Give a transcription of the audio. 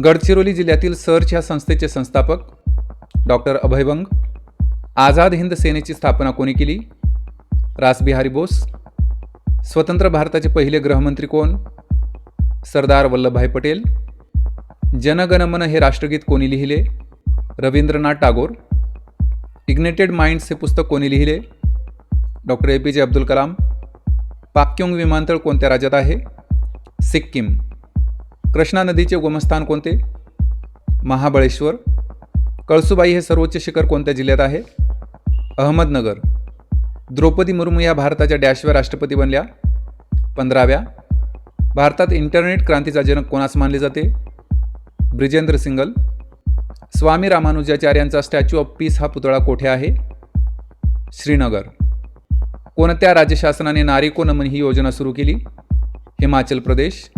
गडचिरोली जिल्ह्यातील सर्च या संस्थेचे संस्थापक डॉक्टर अभय बंग. आझाद हिंद सेनेची स्थापना कोणी केली? रासबिहारी बोस. स्वतंत्र भारताचे पहिले गृहमंत्री कोण? सरदार वल्लभभाई पटेल. जनगणमन हे राष्ट्रगीत कोणी लिहिले? रवींद्रनाथ टागोर. इग्नेटेड माइंड्स हे पुस्तक कोणी लिहिले? Doctor APJ Abdul Kalam. पाक्योंग विमानतळ कोणत्या राज्यात आहे? सिक्कीम. कृष्णा नदीचे उगमस्थान कोणते? महाबळेश्वर. कळसुबाई हे सर्वोच्च शिखर कोणत्या जिल्ह्यात आहे? अहमदनगर. द्रौपदी मुर्मू या भारताच्या डॅशव्या राष्ट्रपती बनल्या? 15व्या. भारतात इंटरनेट क्रांतीचा जनक कोणास मानले जाते? ब्रिजेंद्र सिंगल. स्वामी रामानुजाचार्यांचा स्टॅच्यू ऑफ पीस हा पुतळा कोठे आहे? श्रीनगर. कोणत्या राज्य शासनाने नारी को नमन ही योजना सुरू केली? हिमाचल प्रदेश.